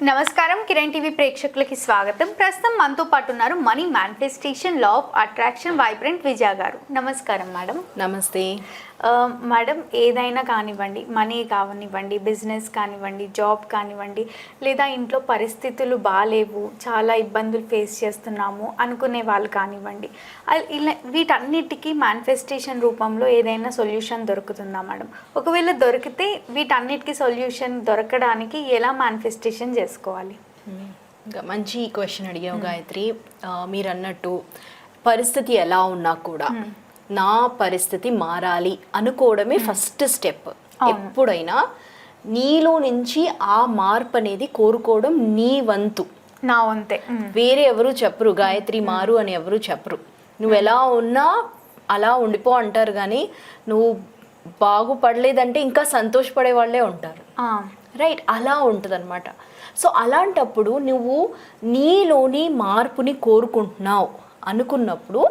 నమస్కారం కిరణ్ టీవీ ప్రేక్షకులకి స్వాగతం. ప్రస్తుతం మనతో పాటు ఉన్నారు money manifestation law of attraction vibrant Vijaya గారు. నమస్కారం మేడం. నమస్తే మేడం, ఏదైనా కానివ్వండి, మనీ కానివ్వండి, బిజినెస్ కానివ్వండి, జాబ్ కానివ్వండి, లేదా ఇంట్లో పరిస్థితులు బాగాలేవు, చాలా ఇబ్బందులు ఫేస్ చేస్తున్నాము అనుకునే వాళ్ళు కానివ్వండి, ఇలా వీటన్నిటికీ మేనిఫెస్టేషన్ రూపంలో ఏదైనా సొల్యూషన్ దొరుకుతుందా మేడం? ఒకవేళ దొరికితే వీటన్నిటికీ సొల్యూషన్ దొరకడానికి ఎలా మేనిఫెస్టేషన్ చేసుకోవాలి? ఇంకా మంచి క్వశ్చన్ అడిగావు గాయత్రి. మీరు అన్నట్టు పరిస్థితి ఎలా ఉన్నా కూడా నా పరిస్థితి మారాలి అనుకోవడమే ఫస్ట్ స్టెప్. ఎప్పుడైనా నీలో నుంచి ఆ మార్పు అనేది కోరుకోవడం నీ వంతు. నా వంతే, వేరే ఎవరు చెప్పరు గాయత్రి మారు అని ఎవరు చెప్పరు. నువ్వు ఎలా ఉన్నా అలా ఉండిపో అంటారు, కానీ నువ్వు బాగుపడలేదంటే ఇంకా సంతోషపడే వాళ్ళే ఉంటారు. రైట్, అలా ఉంటుంది అనమాట. సో అలాంటప్పుడు నువ్వు నీలోని మార్పుని కోరుకుంటున్నావు అనుకున్నప్పుడు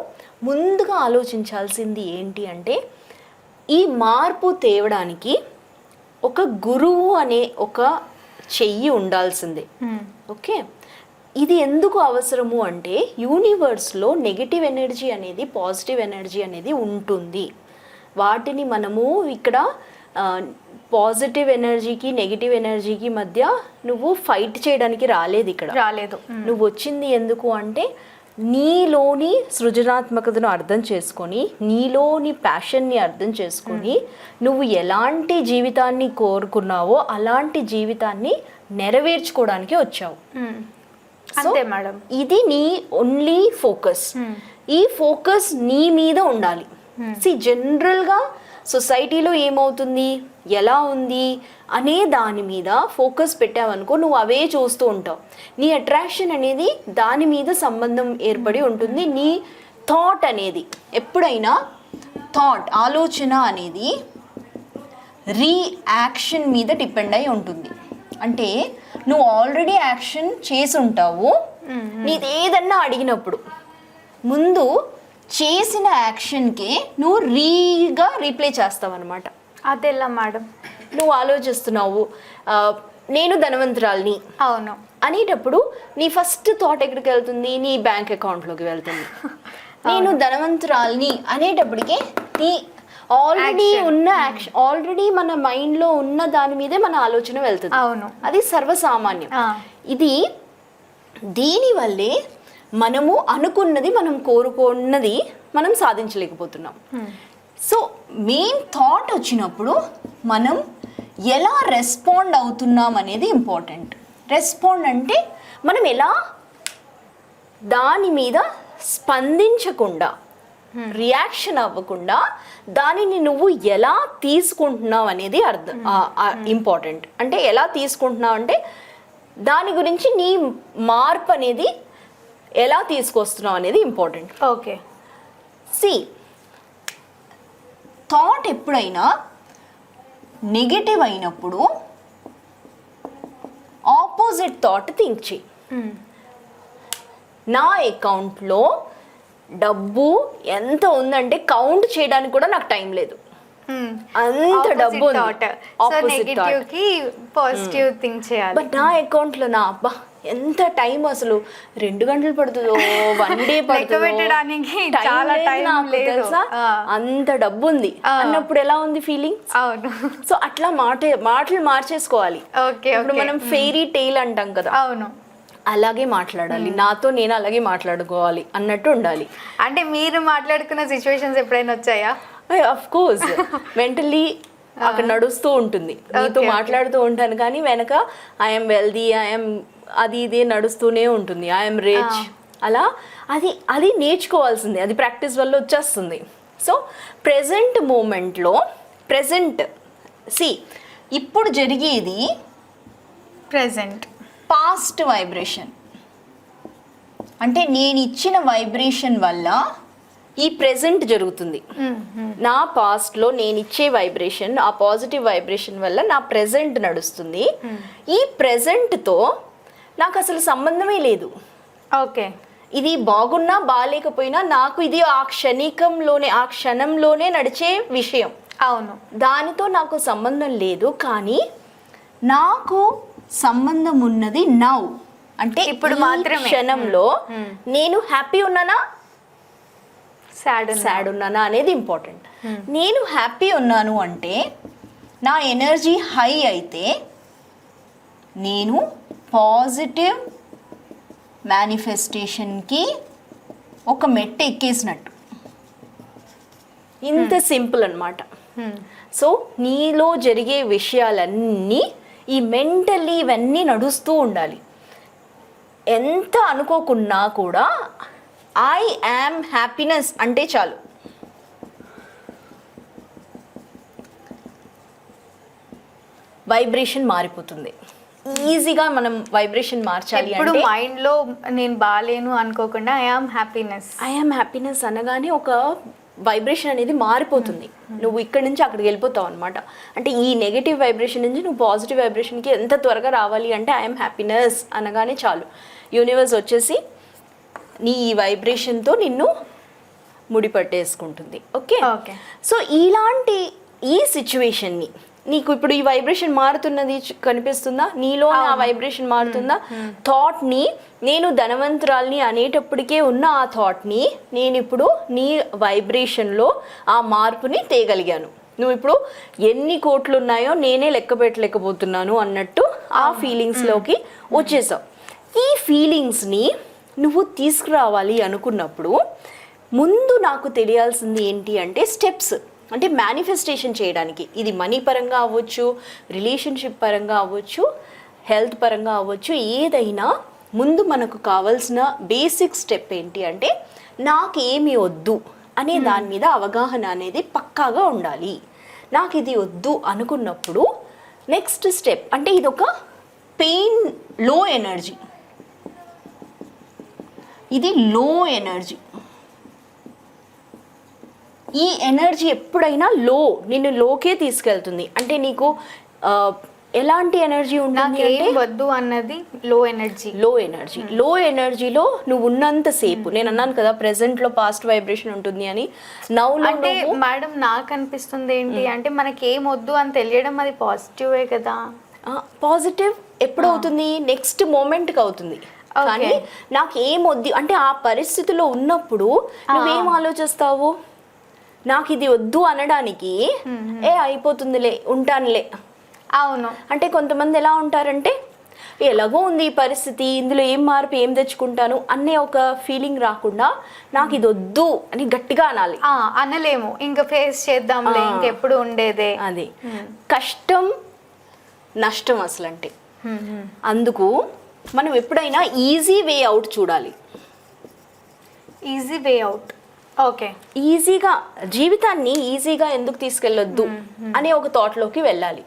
ముందుగా ఆలోచించాల్సింది ఏంటి అంటే, ఈ మార్పు తేవడానికి ఒక గురువు అనే ఒక చెయ్యి ఉండాల్సిందే. ఓకే, ఇది ఎందుకు అవసరము అంటే, యూనివర్స్లో నెగిటివ్ ఎనర్జీ అనేది పాజిటివ్ ఎనర్జీ అనేది ఉంటుంది. వాటిని మనము ఇక్కడ పాజిటివ్ ఎనర్జీకి నెగిటివ్ ఎనర్జీకి మధ్య నువ్వు ఫైట్ చేయడానికి రాలేదు. నువ్వు వచ్చింది ఎందుకు అంటే, నీలోని సృజనాత్మకతను అర్థం చేసుకొని, నీలోని ప్యాషన్ని అర్థం చేసుకొని, నువ్వు ఎలాంటి జీవితాన్ని కోరుకున్నావో అలాంటి జీవితాన్ని నెరవేర్చుకోవడానికి వచ్చావు. అంతే మేడం. ఇది నీ ఓన్లీ ఫోకస్. ఈ ఫోకస్ నీ మీద ఉండాలి. జనరల్గా సొసైటీలో ఏమవుతుంది, ఎలా ఉంది అనే దాని మీద ఫోకస్ పెట్టావనుకో, నువ్వు అవే చూస్తూ ఉంటావు. నీ అట్రాక్షన్ అనేది దాని మీద సంబంధం ఏర్పడి ఉంటుంది. నీ థాట్ అనేది ఎప్పుడైనా ఆలోచన అనేది రియాక్షన్ మీద డిపెండ్ అయి ఉంటుంది. అంటే నువ్వు ఆల్రెడీ యాక్షన్ చేసి ఉంటావు. నీది ఏదన్నా అడిగినప్పుడు ముందు చేసిన యాక్షన్కే నువ్వు రీప్లే చేస్తావు అనమాట. అదెలా మేడం? నువ్వు ఆలోచిస్తున్నావు నేను ధనవంతురాల్ని అవును అనేటప్పుడు నీ ఫస్ట్ థాట్ ఎక్కడికి వెళ్తుంది? నీ బ్యాంక్ అకౌంట్లోకి వెళ్తుంది. నేను ధనవంతురాల్ని అనేటప్పటికే నీ ఆల్రెడీ ఉన్న యాక్షన్, ఆల్రెడీ మన మైండ్లో ఉన్న దాని మీదే మన ఆలోచన వెళ్తుంది. అవును, అది సర్వసామాన్యం. ఇది దీనివల్లే మనము అనుకున్నది, మనం కోరుకున్నది మనం సాధించలేకపోతున్నాం. సో మెయిన్ థాట్ వచ్చినప్పుడు మనం ఎలా రెస్పాండ్ అవుతున్నాం అనేది ఇంపార్టెంట్. రెస్పాండ్ అంటే మనం ఎలా దాని మీద స్పందించకుండా, రియాక్షన్ అవ్వకుండా దానిని నువ్వు ఎలా తీసుకుంటున్నావు అనేది ఇంపార్టెంట్. అంటే ఎలా తీసుకుంటున్నావు అంటే దాని గురించి నీ మార్పు అనేది ఎలా తీసుకొస్తున్నావు అనేది ఇంపార్టెంట్. ఓకే, థాట్ ఎప్పుడైనా నెగటివ్ అయినప్పుడు ఆపోజిట్ థాట్ థింక్ చేయి. నా అకౌంట్లో డబ్బు ఎంత ఉందంటే కౌంట్ చేయడానికి కూడా నాకు టైం లేదు, అంత డబ్బు ఉంది. పాజిటివ్ థింక్ చేయాలి. బట్ నా అకౌంట్లో అబ్బా ఎంత టైం, అసలు 2 గంటలు పడుతుందో 1 డే పడుతుందో తెలుసా, అంత డబ్బు ఉంది అన్నప్పుడు ఎలా ఉంది ఫీలింగ్? అవును. సో అట్లా మాటలు మార్చేసుకోవాలి. ఇప్పుడు మనం ఫెయిరీ టేల్ అంటాం కదా, అవును, అలాగే మాట్లాడాలి. నాతో నేను అలాగే మాట్లాడుకోవాలి అన్నట్టు ఉండాలి. అంటే మీరు మాట్లాడుకున్న సిచ్యువేషన్స్ ఎప్పుడైనా వచ్చాయా? అఫ్ కోర్స్, మెంటల్లీ అక్కడ నడుస్తూ ఉంటుంది. నీతో మాట్లాడుతూ ఉంటాను కానీ వెనక ఐఎమ్ వెల్దీ, ఐఎమ్ అది ఇది నడుస్తూనే ఉంటుంది, ఐఎమ్ రిచ్. అలా అది నేర్చుకోవాల్సింది, అది ప్రాక్టీస్ వల్ల వచ్చేస్తుంది. సో ప్రెజెంట్ మూమెంట్లో ఇప్పుడు జరిగేది ప్రెజెంట్ పాస్ట్ వైబ్రేషన్. అంటే నేను ఇచ్చిన వైబ్రేషన్ వల్ల ఈ ప్రెజెంట్ జరుగుతుంది. నా పాస్ట్లో నేను ఇచ్చే వైబ్రేషన్, ఆ పాజిటివ్ వైబ్రేషన్ వల్ల నా ప్రెజెంట్ నడుస్తుంది. ఈ ప్రెజెంట్తో నాకు అసలు సంబంధమే లేదు. ఓకే, ఇది బాగున్నా బాగాలేకపోయినా నాకు ఇది ఆ క్షణంలోనే నడిచే విషయం. అవును, దానితో నాకు సంబంధం లేదు. కానీ నాకు సంబంధం ఉన్నది నౌ, అంటే ఇప్పుడు ఈ మాత్రమే. క్షణంలో నేను హ్యాపీ ఉన్నానా సాడ్ ఉన్నానా అనేది ఇంపార్టెంట్. నేను హ్యాపీ ఉన్నాను అంటే నా ఎనర్జీ హై అయితే నేను పాజిటివ్ మేనిఫెస్టేషన్కి ఒక మెట్టు ఎక్కేసినట్టు. ఇంత సింపుల్ అన్నమాట. సో నీలో జరిగే విషయాలన్నీ ఈ మెంటల్లీ ఇవన్నీ నడుస్తూ ఉండాలి. ఎంత అనుకోకున్నా కూడా ఐ యామ్ హ్యాపీనెస్ అంటే చాలు. వైబ్రేషన్ మారిపోతుంది. ఈజీగా మనం వైబ్రేషన్ మార్చాలి ఇప్పుడు అంటే మైండ్ లో నేను బాలేను అనుకోకుండా ఐ యామ్ హ్యాపీనెస్ అనగానే ఒక వైబ్రేషన్ అనేది మారిపోతుంది. నువ్వు ఇక్కడి నుంచి అక్కడికి వెళ్ళిపోతావు అనమాట. అంటే ఈ నెగటివ్ వైబ్రేషన్ నుంచి నువ్వు పాజిటివ్ వైబ్రేషన్కి ఎంత త్వరగా రావాలి అంటే ఐఎమ్ హ్యాపీనెస్ అనగానే చాలు, యూనివర్స్ వచ్చేసి నీ ఈ వైబ్రేషన్తో నిన్ను ముడిపట్టేసుకుంటుంది. ఓకే. సో ఇలాంటి ఈ సిచ్యువేషన్ని నీకు ఇప్పుడు ఈ వైబ్రేషన్ మారుతున్నది కనిపిస్తుందా, నీలో ఆ వైబ్రేషన్ మారుతుందా? థాట్ని నేను ధనవంతురాల్ని అనేటప్పటికే ఉన్న ఆ థాట్ని నేను ఇప్పుడు నీ వైబ్రేషన్లో ఆ మార్పుని తేగలిగాను. నువ్వు ఇప్పుడు ఎన్ని కోట్లు ఉన్నాయో నేనే లెక్క పెట్టలేకపోతున్నాను అన్నట్టు ఆ ఫీలింగ్స్లోకి వచ్చేసావు. ఈ ఫీలింగ్స్ని నువ్వు తీసుకురావాలి అనుకున్నప్పుడు ముందు నాకు తెలియాల్సింది ఏంటి అంటే స్టెప్స్. అంటే మేనిఫెస్టేషన్ చేయడానికి ఇది మనీ పరంగా అవ్వచ్చు, రిలేషన్షిప్ పరంగా అవ్వచ్చు, హెల్త్ పరంగా అవ్వచ్చు, ఏదైనా ముందు మనకు కావాల్సిన బేసిక్ స్టెప్ ఏంటి అంటే నాకు ఏమి వద్దు అనే దాని మీద అవగాహన అనేది పక్కాగా ఉండాలి. నాకు ఇది వద్దు అనుకున్నప్పుడు నెక్స్ట్ స్టెప్ అంటే ఇది ఒక పెయిన్ లో ఎనర్జీ, ఇది లో ఎనర్జీ. ఈ ఎనర్జీ ఎప్పుడైనా నిన్ను లోకే తీసుకెళ్తుంది. అంటే నీకు ఎలాంటి ఎనర్జీ ఉంటుంది అంటే వద్దు అన్నది లో ఎనర్జీలో నువ్వు ఉన్నంతసేపు, నేను అన్నాను కదా ప్రెసెంట్లో పాస్ట్ వైబ్రేషన్ ఉంటుంది అని. నౌలో అంటే మేడం నాకు అనిపిస్తుంది ఏంటి అంటే మనకి ఏం వద్దు అని తెలియడం అది పాజిటివే కదా. పాజిటివ్ ఎప్పుడు అవుతుంది? నెక్స్ట్ మూమెంట్కి అవుతుంది. కానీ నాకు ఏం వద్దు అంటే ఆ పరిస్థితిలో ఉన్నప్పుడు నువ్వేం ఆలోచిస్తావు? నాకు ఇది వద్దు అనడానికి అయిపోతుందిలే, ఉంటానులే. అవును. అంటే కొంతమంది ఎలా ఉంటారంటే ఎలాగో ఉంది ఈ పరిస్థితి, ఇందులో ఏం మార్పు ఏం తెచ్చుకుంటాను అనే ఒక ఫీలింగ్ రాకుండా నాకు ఇది వద్దు అని గట్టిగా అనాలి. అనలేము, ఇంకా ఫేస్ చేద్దాంలే, ఇంకెప్పుడు ఉండేదే. అది కష్టం నష్టం అసలు అంటే. అందుకు మనం ఎప్పుడైనా ఈజీ వే అవుట్ చూడాలి. Easy way out. ఓకే. ఈజీగా జీవితాన్ని ఈజీగా ఎందుకు తీసుకెళ్ళొద్దు అనే ఒక థాట్లోకి వెళ్ళాలి.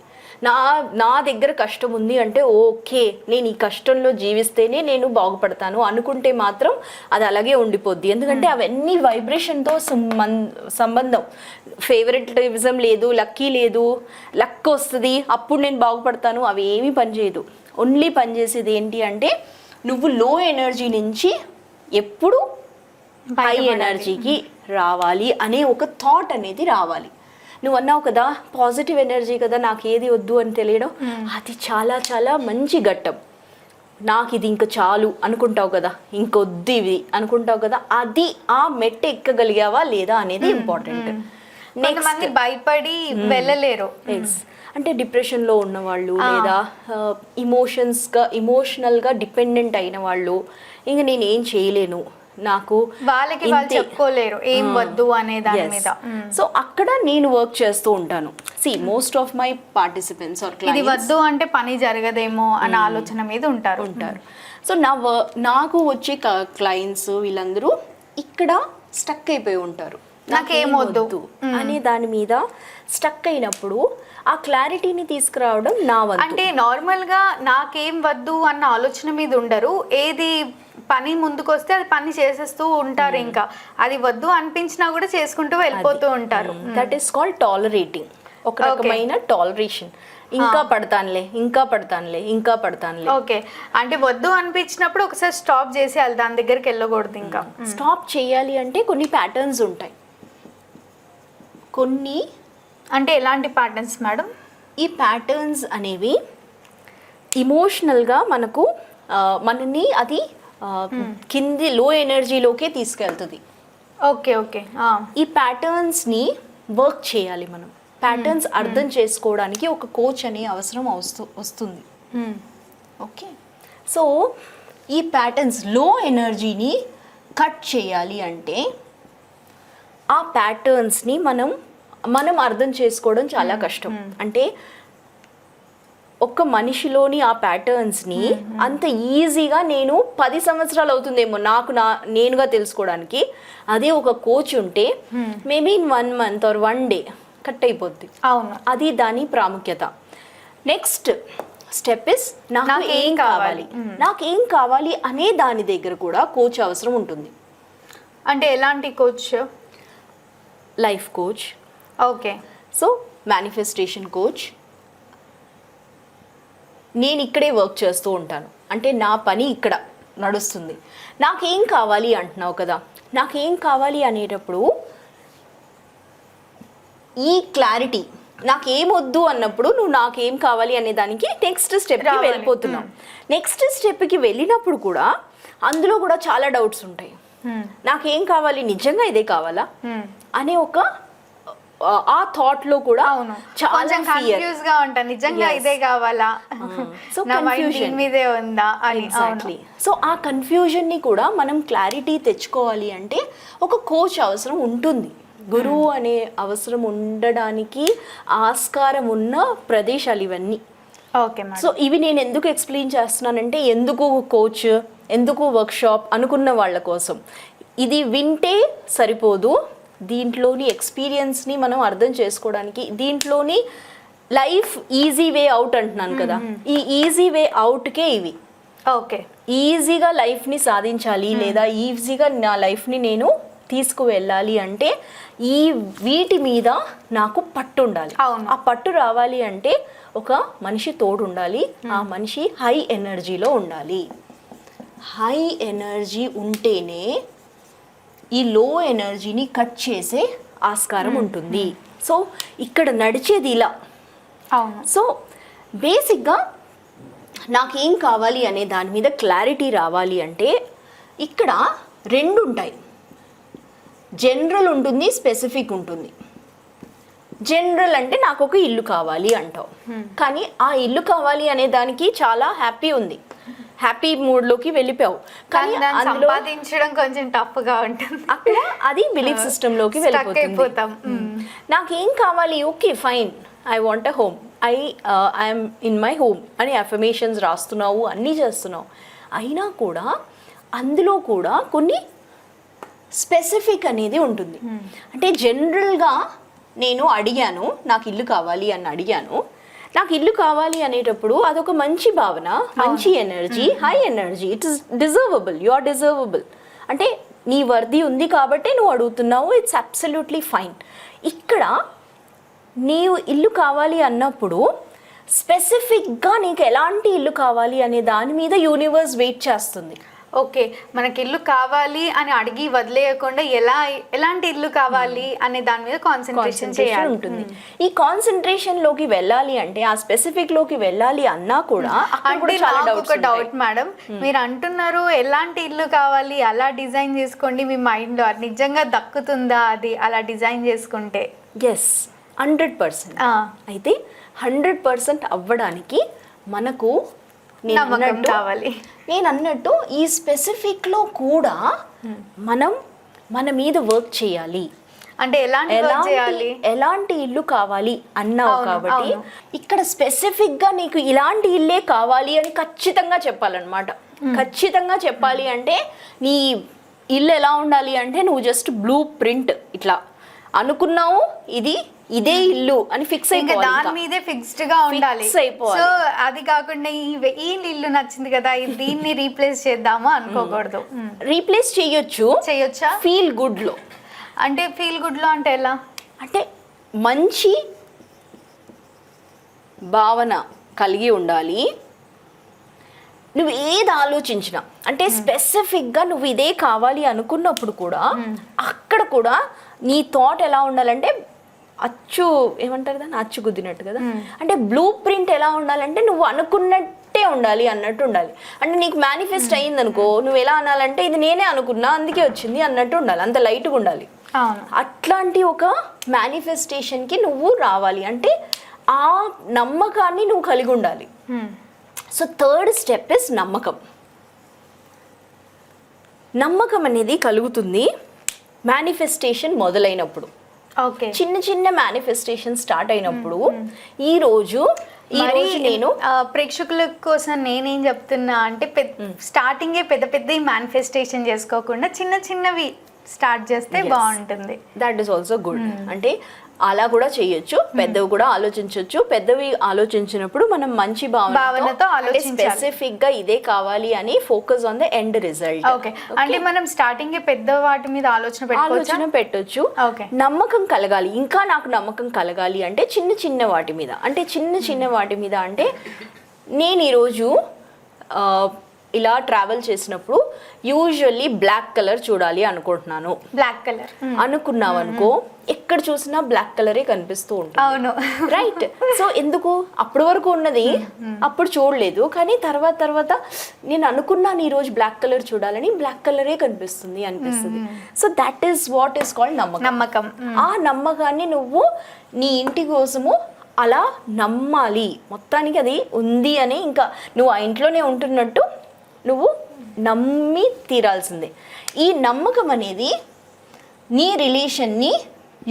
నా దగ్గర కష్టం ఉంది అంటే ఓకే, నేను ఈ కష్టంలో జీవిస్తేనే నేను బాగుపడతాను అనుకుంటే మాత్రం అది అలాగే ఉండిపోద్ది. ఎందుకంటే అవన్నీ వైబ్రేషన్తో సంబంధం. ఫేవరెటిజం లేదు, లక్కీ లేదు, లక్ వస్తుంది అప్పుడు నేను బాగుపడతాను, అవి ఏమీ పనిచేయదు. ఓన్లీ పనిచేసేది ఏంటి అంటే నువ్వు లో ఎనర్జీ నుంచి ఎప్పుడు హై ఎనర్జీకి రావాలి అనే ఒక థాట్ అనేది రావాలి. నువ్వు అన్నావు కదా పాజిటివ్ ఎనర్జీ కదా నాకు ఏది వద్దు అని తెలియడం, అది చాలా చాలా మంచి ఘట్టం. నాకు ఇది ఇంకా చాలు అనుకుంటావు కదా, ఇంకొద్దు ఇది అనుకుంటావు కదా, అది ఆ మెట్టు ఎక్కగలిగావా లేదా అనేది ఇంపార్టెంట్. నెక్స్ట్ భయపడి వెళ్ళలేరు. అంటే డిప్రెషన్లో ఉన్నవాళ్ళు లేదా ఇమోషనల్గా డిపెండెంట్ అయిన వాళ్ళు, ఇంకా నేను ఏం చేయలేను, నాకు వాళ్ళకి వాళ్ళు చెప్పుకోలేరు ఏం వద్దు అనే దాని మీద. సో అక్కడ నేను వర్క్ చేస్తూ ఉంటాను. మోస్ట్ ఆఫ్ మై పార్టిసిపెంట్స్ ఇది వద్దు అంటే పని జరగదేమో అనే ఆలోచన మీద ఉంటారు. సో నాకు వచ్చే క్లయింట్స్ వీళ్ళందరూ ఇక్కడ స్టక్ అయిపోయి ఉంటారు. నాకేమొద్దు అనే దాని మీద స్టక్ అయినప్పుడు ఆ క్లారిటీని తీసుకురావడం నా వంతు. అంటే నార్మల్గా నాకేం వద్దు అన్న ఆలోచన మీద ఉండరు, ఏది పని ముందుకు వస్తే అది పని చేసేస్తూ ఉంటారు. ఇంకా అది వద్దు అనిపించినా కూడా చేసుకుంటూ వెళ్ళిపోతూ ఉంటారు. That is called tolerating. ఒక రకమైన టాలరేషన్. ఇంకా పడతానులే. ఓకే. అంటే వద్దు అనిపించినప్పుడు ఒకసారి స్టాప్ చేసేయాలి, దాని దగ్గరికి వెళ్ళకూడదు. ఇంకా స్టాప్ చేయాలి అంటే కొన్ని ప్యాటర్న్స్ ఉంటాయి. అంటే ఎలాంటి ప్యాటర్న్స్ మేడం? ఈ ప్యాటర్న్స్ అనేవి ఇమోషనల్గా మనకు మనని అది కింది లో ఎనర్జీలోకే తీసుకెళ్తుంది. Okay okay. ఈ ప్యాటర్న్స్ని వర్క్ చేయాలి మనం. ప్యాటర్న్స్ అర్థం చేసుకోవడానికి ఒక కోచ్ అనే అవసరం వస్తుంది. ఓకే, సో ఈ ప్యాటర్న్స్ లో ఎనర్జీని కట్ చేయాలి అంటే ఆ ప్యాటర్న్స్ని మనం అర్థం చేసుకోవడం చాలా కష్టం. అంటే ఒక్క మనిషిలోని ఆ ప్యాటర్న్స్ని అంత ఈజీగా నేను 10 సంవత్సరాలు అవుతుందేమో నేనుగా తెలుసుకోవడానికి. అదే ఒక కోచ్ ఉంటే maybe in 1 month or 1 day cut అయిపోద్ది. అవును, అది దాని ప్రాముఖ్యత. నెక్స్ట్ స్టెప్ ఇస్ నాకు ఏం కావాలి అనే దాని దగ్గర కూడా కోచ్ అవసరం ఉంటుంది. అంటే ఎలాంటి coach? Life coach, okay. So manifestation coach. నేను ఇక్కడే వర్క్ చేస్తూ ఉంటాను అంటే నా పని ఇక్కడ నడుస్తుంది. నాకేం కావాలి అంటున్నావు కదా, నాకేం కావాలి అనేటప్పుడు ఈ క్లారిటీ, నాకేమొద్దు అన్నప్పుడు నువ్వు నాకేం కావాలి అనే దానికి నెక్స్ట్ స్టెప్కి వెళ్ళిపోతున్నావు. నెక్స్ట్ స్టెప్కి వెళ్ళినప్పుడు కూడా అందులో కూడా చాలా డౌట్స్ ఉంటాయి. నాకేం కావాలి, నిజంగా ఇదే కావాలా అనే ఒక ఆ థాట్ లో కూడా చాలా కన్ఫ్యూజ్ గా ఉంటా, నిజంగా ఇదే కావాలా, సో నా మైండ్ దీని మీదే ఉందా అని. ఎగ్జాక్ట్లీ. సో ఆ కన్ఫ్యూజన్ ని కూడా మనం క్లారిటీ తెచ్చుకోవాలి అంటే ఒక కోచ్ అవసరం ఉంటుంది. గురువు అనే అవసరం ఉండడానికి ఆస్కారం ఉన్న ప్రదేశాలు ఇవన్నీ. ఓకే. సో ఇవి నేను ఎందుకు ఎక్స్ప్లెయిన్ చేస్తున్నానంటే ఎందుకు కోచ్, ఎందుకు వర్క్షాప్ అనుకున్న వాళ్ళ కోసం. ఇది వింటే సరిపోదు, దీంట్లోని ఎక్స్పీరియన్స్ని మనం అర్థం చేసుకోవడానికి, దీంట్లోని లైఫ్ ఈజీ వే అవుట్ అంటున్నాను కదా, ఈ ఈజీ వే అవుట్కే ఇవి. ఓకే. ఈజీగా లైఫ్ని సాధించాలి లేదా ఈజీగా నా లైఫ్ని నేను తీసుకువెళ్ళాలి అంటే ఈ వీటి మీద నాకు పట్టు ఉండాలి. ఆ పట్టు రావాలి అంటే ఒక మనిషి తోడు ఉండాలి. ఆ మనిషి హై ఎనర్జీలో ఉండాలి. హై ఎనర్జీ ఉంటేనే ఈ లో ఎనర్జీని కట్ చేసే ఆస్కారం ఉంటుంది. సో ఇక్కడ నడిచేది ఇలా. సో బేసిక్గా నాకేం కావాలి అనే దాని మీద క్లారిటీ రావాలి అంటే ఇక్కడ 2 ఉంటాయి. జనరల్ ఉంటుంది, స్పెసిఫిక్ ఉంటుంది. జనరల్ అంటే నాకు ఒక ఇల్లు కావాలి అంటావు, కానీ ఆ ఇల్లు కావాలి అనే దానికి చాలా హ్యాపీ ఉంది, హ్యాపీ మూడ్లోకి వెళ్ళిపోయావు, కానీ సంపాదించడం కొంచెం టఫ్ గా ఉంటుంది. అక్కడ అది బిలీఫ్ సిస్టంలోకి వెళ్ళిపోతాం. నాకేం కావాలి, okay fine, I want a home, I'm in my home అని అఫర్మేషన్స్ రాస్తున్నావు, అన్నీ చేస్తున్నావు. అయినా కూడా అందులో కూడా కొన్ని స్పెసిఫిక్ అనేది ఉంటుంది. అంటే జనరల్గా నేను అడిగాను నాకు ఇల్లు కావాలి అని అడిగాను, నాకు ఇల్లు కావాలి అనేటప్పుడు అదొక మంచి భావన, మంచి energy, high energy. It is deservable, you are deservable. అంటే నీ వర్ది ఉంది కాబట్టి నువ్వు అడుగుతున్నావు, ఇట్స్ అబ్సల్యూట్లీ ఫైన్. ఇక్కడ నీవు ఇల్లు కావాలి అన్నప్పుడు స్పెసిఫిక్గా నీకు ఎలాంటి ఇల్లు కావాలి అనే దాని మీద యూనివర్స్ వెయిట్ చేస్తుంది. ఓకే, మనకి ఇల్లు కావాలి అని అడిగి వదిలేయకుండా ఎలాంటి ఇల్లు కావాలి అనే దాని మీద కాన్సన్ట్రేషన్ చేయాలి ఉంటుంది. ఈ కాన్సన్ట్రేషన్ లోకి వెళ్ళాలి అంటే ఆ స్పెసిఫిక్ లోకి వెళ్ళాలి అన్నా కూడా ఒక డౌట్ మేడం, మీరు అంటున్నారు ఎలాంటి ఇల్లు కావాలి అలా డిజైన్ చేసుకోండి మీ మైండ్ లో, నిజంగా దక్కుతుందా అది అలా డిజైన్ చేసుకుంటే? ఎస్, 100%. అయితే 100% అవ్వడానికి మనకు నేను అన్నట్టు ఈ స్పెసిఫిక్లో కూడా మన మీద వర్క్ చేయాలి. అంటే ఎలాంటి ఇల్లు కావాలి అన్నావు కాబట్టి ఇక్కడ స్పెసిఫిక్గా నీకు ఇలాంటి ఇల్లే కావాలి అని ఖచ్చితంగా చెప్పాలన్నమాట. ఖచ్చితంగా చెప్పాలి అంటే నీ ఇల్లు ఎలా ఉండాలి అంటే నువ్వు జస్ట్ బ్లూ ప్రింట్ ఇట్లా అనుకున్నావు, ఇదే ఇల్లు అని ఫిక్స్ అయిపోవాలి, దాని మీదే ఫిక్స్డ్ గా ఉండాలి. సో అది కాకుండా ఈ ఇల్లు నచ్చింది కదా దీన్ని రీప్లేస్ చేద్దాము అనుకోకూడదు. రీప్లేస్ చేయొచ్చా ఫీల్ గుడ్ లో. అంటే ఫీల్ గుడ్ లో అంటే ఎలా అంటే మంచి భావన కలిగి ఉండాలి. నువ్వు ఏది ఆలోచించినా అంటే స్పెసిఫిక్గా నువ్వు ఇదే కావాలి అనుకున్నప్పుడు కూడా అక్కడ కూడా నీ థాట్ ఎలా ఉండాలంటే అచ్చు ఏమంటారు దాన్ని, అచ్చు గుద్దినట్టు కదా. అంటే బ్లూ ప్రింట్ ఎలా ఉండాలంటే నువ్వు అనుకున్నట్టే ఉండాలి అన్నట్టు ఉండాలి. అంటే నీకు మేనిఫెస్ట్ అయ్యింది అనుకో, నువ్వు ఎలా అనాలంటే ఇది నేనే అనుకున్నా అందుకే వచ్చింది అన్నట్టు ఉండాలి, అంత లైట్గా ఉండాలి. అట్లాంటి ఒక మేనిఫెస్టేషన్కి నువ్వు రావాలి అంటే ఆ నమ్మకాన్ని నువ్వు కలిగి ఉండాలి. సో థర్డ్ స్టెప్ ఇస్ నమ్మకం. నమ్మకం అనేది కలుగుతుంది మేనిఫెస్టేషన్ మొదలైనప్పుడు. ఓకే, చిన్న చిన్న మేనిఫెస్టేషన్ స్టార్ట్ అయినప్పుడు ఈ రోజు నేను ప్రేక్షకుల కోసం నేనేం చెప్తున్నా అంటే స్టార్టింగే పెద్ద పెద్ద మేనిఫెస్టేషన్ చేసుకోకుండా చిన్న చిన్నవి స్టార్ట్ చేస్తే బాగుంటుంది. That is also good. అంటే అలా కూడా చేయొచ్చు, పెద్దవి కూడా ఆలోచించవచ్చు. పెద్దవి ఆలోచించినప్పుడు మనం మంచి భావనతో స్పెసిఫిక్ గా ఇదే కావాలి అని focus on the end result. Okay, అంటే మనం స్టార్టింగ్ పెద్ద వాటి మీద ఆలోచన పెట్టొచ్చు. నమ్మకం కలగాలి, ఇంకా నాకు నమ్మకం కలగాలి అంటే చిన్న చిన్న వాటి మీద. అంటే చిన్న వాటి మీద అంటే నేను ఈరోజు ఇలా ట్రావెల్ చేసినప్పుడు యూజువల్లీ బ్లాక్ కలర్ చూడాలి అనుకుంటున్నాను. బ్లాక్ కలర్ అనుకున్నావు అనుకో, ఎక్కడ చూసినా బ్లాక్ కలరే కనిపిస్తూ ఉంటుంది. అవును, రైట్. సో ఎందుకు అప్పటి వరకు ఉన్నది అప్పుడు చూడలేదు, కానీ తర్వాత నేను అనుకున్నాను ఈ రోజు బ్లాక్ కలర్ చూడాలని, బ్లాక్ కలరే కనిపిస్తుంది అనిపిస్తుంది. So that is what is called నమ్మకం. ఆ నమ్మకాన్ని నువ్వు నీ ఇంటి కోసము అలా నమ్మాలి. మొత్తానికి అది ఉంది అని, ఇంకా నువ్వు ఆ ఇంట్లోనే ఉంటున్నట్టు నువ్వు నమ్మి తీరాల్సిందే. ఈ నమ్మకం అనేది నీ రిలేషన్ని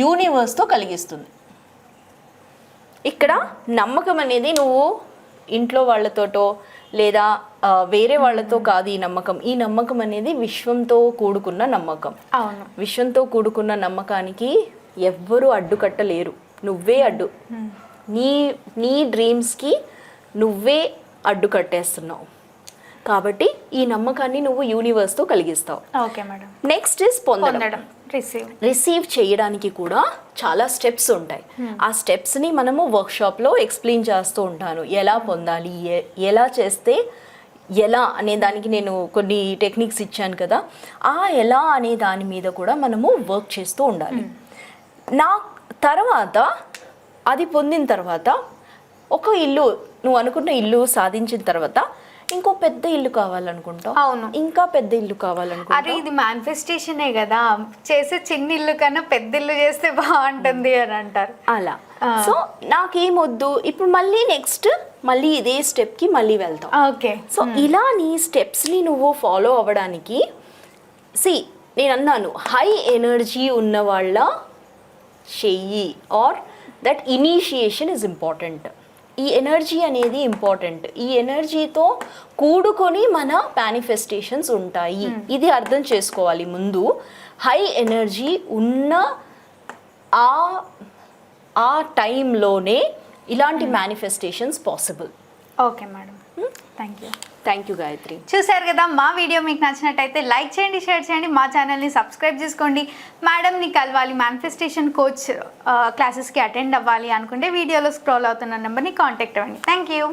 యూనివర్స్తో కలిగిస్తుంది. ఇక్కడ నమ్మకం అనేది నువ్వు ఇంట్లో వాళ్ళతోటో లేదా వేరే వాళ్ళతో కాదు. ఈ నమ్మకం అనేది విశ్వంతో కూడుకున్న నమ్మకం. అవును, విశ్వంతో కూడుకున్న నమ్మకానికి ఎవ్వరూ అడ్డుకట్టలేరు, నువ్వే అడ్డు. నీ డ్రీమ్స్కి నువ్వే అడ్డు కట్టేస్తున్నావు. కాబట్టి ఈ నమ్మకాన్ని నువ్వు యూనివర్స్తో కలిగిస్తావు. Okay madam. నెక్స్ట్ ఇస్ పొందడం. రిసీవ్ చేయడానికి కూడా చాలా స్టెప్స్ ఉంటాయి. ఆ స్టెప్స్ని మనము వర్క్షాప్లో ఎక్స్ప్లెయిన్ చేస్తూ ఉంటాను. ఎలా పొందాలి, ఎలా చేస్తే ఎలా అనే దానికి నేను కొన్ని టెక్నిక్స్ ఇచ్చాను కదా. ఆ ఎలా అనే దాని మీద కూడా మనము వర్క్ చేస్తూ ఉండాలి. నా తర్వాత అది పొందిన తర్వాత ఒక ఇల్లు, నువ్వు అనుకున్న ఇల్లు సాధించిన తర్వాత ఇంకో పెద్ద ఇల్లు కావాలనుకుంటావు. అవును, ఇంకా పెద్ద ఇల్లు కావాలనుకుంటావు. అరే ఇది మేనిఫెస్టేషనే కదా, చేసే చిన్న ఇల్లు కన్నా పెద్ద ఇల్లు చేస్తే బాగుంటుంది అని అంటారు. అలా సో నాకేమొద్దు, ఇప్పుడు మళ్ళీ నెక్స్ట్ మళ్ళీ ఇదే స్టెప్కి మళ్ళీ వెళ్తావు. ఓకే, సో ఇలా నీ స్టెప్స్ని నువ్వు ఫాలో అవ్వడానికి నేను అన్నాను హై ఎనర్జీ ఉన్న వాళ్ళ చెయ్యి or that initiation is important. ఈ ఎనర్జీ అనేది ఇంపార్టెంట్. ఈ ఎనర్జీతో కూడుకొని మన మేనిఫెస్టేషన్స్ ఉంటాయి. ఇది అర్థం చేసుకోవాలి ముందు. హై ఎనర్జీ ఉన్న ఆ టైంలోనే ఇలాంటి manifestations possible. Okay madam, thank you Gayatri. చూసారు కదా, మా వీడియో మీకు నచ్చినట్టయితే లైక్ చేయండి, షేర్ చేయండి, మా ఛానల్ని సబ్స్క్రైబ్ చేసుకోండి. మేడంని కలవాలి, మేనిఫెస్టేషన్ కోచ్ క్లాసెస్కి అటెండ్ అవ్వాలి అనుకుంటే వీడియోలో స్క్రోల్ అవుతున్న నెంబర్ని కాంటాక్ట్ అవ్వండి. Thank you.